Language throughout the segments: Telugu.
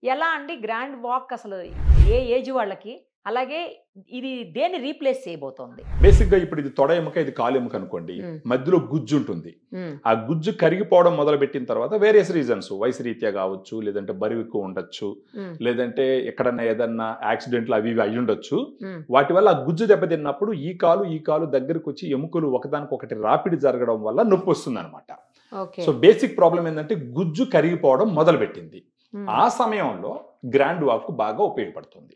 ఎలా అండి గ్రాండ్ వాక్ అసలు ఏ ఏజ్ వాళ్ళకి? అలాగే ఇది దేన్ని రీప్లేస్ చేయబోతోంది? బేసిక్ గా ఇప్పుడు ఇది తొడ ఎముక, ఇది కాలు ఎముక అనుకోండి. మధ్యలో గుజ్జు ఉంటుంది. ఆ గుజ్జు కరిగిపోవడం మొదలు పెట్టిన తర్వాత వేరియస్ రీజన్స్, వయసు రీత్యా కావచ్చు, లేదంటే బరువు ఎక్కువ ఉండొచ్చు, లేదంటే ఎక్కడన్నా ఏదన్నా యాక్సిడెంట్లు అవి ఇవి అయి ఉండొచ్చు. వాటి వల్ల ఆ గుజ్జు దెబ్బతిన్నప్పుడు ఈ కాలు దగ్గరకు వచ్చి ఎముకలు ఒకదానికొకటి రాపిడి జరగడం వల్ల నొప్పి వస్తుంది అనమాట. సో బేసిక్ ప్రాబ్లం ఏంటంటే గుజ్జు కరిగిపోవడం మొదలు పెట్టింది. ఆ సమయంలో గ్రాండ్ వాక్ బాగా ఉపయోగపడుతుంది.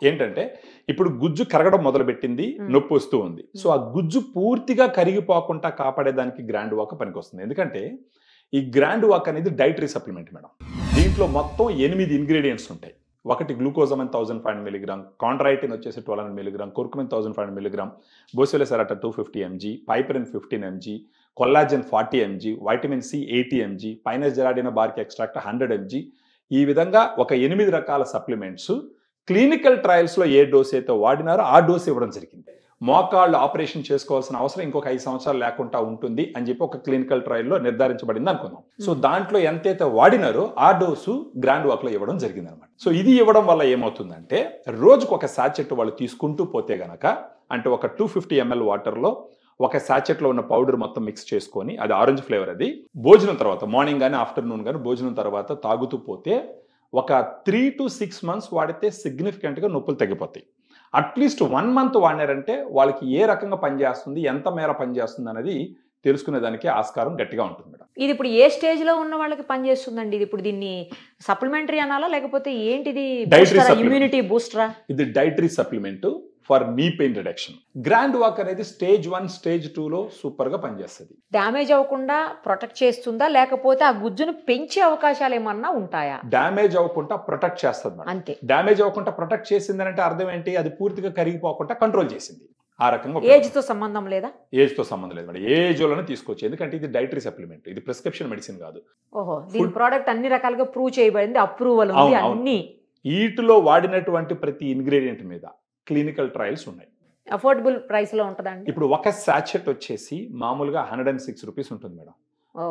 ఏంటంటే ఇప్పుడు గుజ్జు కరగడం మొదలు పెట్టింది, నొప్పి వస్తూ ఉంది. సో ఆ గుజ్జు పూర్తిగా కరిగిపోకుండా కాపాడేదానికి గ్రాండ్ వాక్ పనికొస్తుంది. ఎందుకంటే ఈ గ్రాండ్ వాక్ అనేది డైటరీ సప్లిమెంట్ మేడం. దీంట్లో మొత్తం 8 ఇంగ్రీడియంట్స్ ఉంటాయి. ఒకటి గ్లూకోజమైన్ 1500 mg, కాండ్రైటిన్ వచ్చేసి 1200 mg, curcumin 1500 mg, boswellia serrata 250 mg, piperine 15 mg, collagen 40 mg, vitamin C 80 mg, pinus జెరాడినా బార్క్ ఎక్స్ట్రాక్ట్ 100 mg. ఈ విధంగా ఒక 8 రకాల సప్లిమెంట్స్ క్లినికల్ ట్రయల్స్ లో ఏ డోస్ అయితే వాడినారో ఆ డోస్ ఇవ్వడం జరిగింది. మోకాళ్ళు ఆపరేషన్ చేసుకోవాల్సిన అవసరం ఇంకొక 5 సంవత్సరాలు లేకుండా ఉంటుంది అని చెప్పి ఒక క్లినికల్ ట్రయల్లో నిర్ధారించబడింది అనుకుందాం. సో దాంట్లో ఎంతైతే వాడినారో ఆ డోసు గ్రాండ్ వాక్ లో ఇవ్వడం జరిగింది అనమాట. సో ఇది ఇవ్వడం వల్ల ఏమవుతుందంటే రోజుకు ఒక సాచెట్ వాళ్ళు తీసుకుంటూ పోతే గనక, అంటే ఒక 250 ml వాటర్లో ఒక సాచెట్లో ఉన్న పౌడర్ మొత్తం మిక్స్ చేసుకొని, అది ఆరెంజ్ ఫ్లేవర్, అది భోజనం తర్వాత మార్నింగ్ కానీ ఆఫ్టర్నూన్ కానీ భోజనం తర్వాత తాగుతూ పోతే ఒక 3 to 6 months వాడితే సిగ్నిఫికెంట్గా నొప్పులు తగ్గిపోతాయి. అట్లీస్ట్ 1 month వాడినారంటే వాళ్ళకి ఏ రకంగా పనిచేస్తుంది, ఎంత మేర పనిచేస్తుంది అనేది తెలుసుకునే దానికి ఆస్కారం గట్టిగా ఉంటుంది మేడం. ఇది ఇప్పుడు ఏ స్టేజ్ లో ఉన్న వాళ్ళకి పనిచేస్తుందండి? ఇది ఇప్పుడు దీన్ని సప్లిమెంటరీ అనాలా లేకపోతే ఏంటిది? ఇమ్యూనిటీ బూస్టరా? ఇది dietary supplement for knee pain reduction. Grand walk అనేది స్టేజ్ 1, స్టేజ్ 2లో సూపర్ గా పనిచేస్తుంది. డ్యామేజ్ అవ్వకుండా ప్రొటెక్ట్ చేస్తుందా, లేకపోతే ఆ గుజ్జును పెంచే అవకాశాలు ఏమన్నా ఉంటాయా? డ్యామేజ్ అవ్వకుండా ప్రొటెక్ట్ చేస్తుంది మేడం. అంతే. డ్యామేజ్ అవ్వకుండా ప్రొటెక్ట్ చేసిందంటే అర్థం ఏంటి? అది పూర్తిగా కరిగిపోకుండా కంట్రోల్ చేసింది. ఆ రకంగా ఏజ్ తో సంబంధం లేదా? ఏజ్ తో సంబంధం లేదు మేడం. ఏజ్ లోనే తీసుకోవచ్చు. ఎందుకంటే ఇది డైటరీ సప్లిమెంట్, ఇది ప్రిస్క్రిప్షన్ మెడిసిన్ కాదు. ఓహో, దీని ప్రోడక్ట్ అన్ని రకాలుగా ప్రూవ్ చేయబడింది, అప్రూవల్ ఉంది అన్ని. వీటిలో వాడినటువంటి ప్రతి ఇంగ్రీడియంట్ మీద క్లినికల్ ట్రయల్స్ ఉన్నాయి. అఫోర్డబుల్ ప్రైస్ లో ఉంటుందండి. ఇప్పుడు ఒక సాచెట్ వచ్చేసి మామూలుగా 106 రూపీస్ ఉంటుంది మేడం.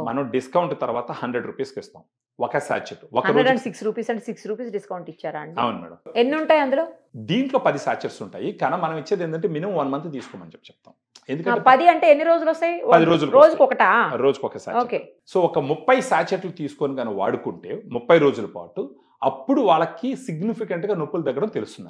మనం డిస్కౌంట్ తర్వాత 100 రూపీస్కి ఇస్తాం ఒక సాచెట్. 106 రూపీస్ అంటే 6 రూపీస్ డిస్కౌంట్ ఇచ్చారా అండి? అవును మేడం. ఎన్ని ఉంటాయి అందులో? దీంట్లో 10 సాచెట్స్ ఉంటాయి. కానీ మనం ఇచ్చేది ఏంటంటే మినిమం 1 month తీసుకోమని చెప్తాం. ఎందుకంటే 10 అంటే ఎన్ని రోజులు వస్తాయి? 10 రోజులు. రోజుకు ఒకటా? రోజుకు ఒక సాచెట్. సో ఒక 30 సాచెట్లు తీసుకొని కానీ వాడుకుంటే 30 రోజుల పాటు, అప్పుడు వాళ్ళకి సిగ్నిఫికెంట్ గా నొప్పులు తగ్గడం తెలుస్తుంది.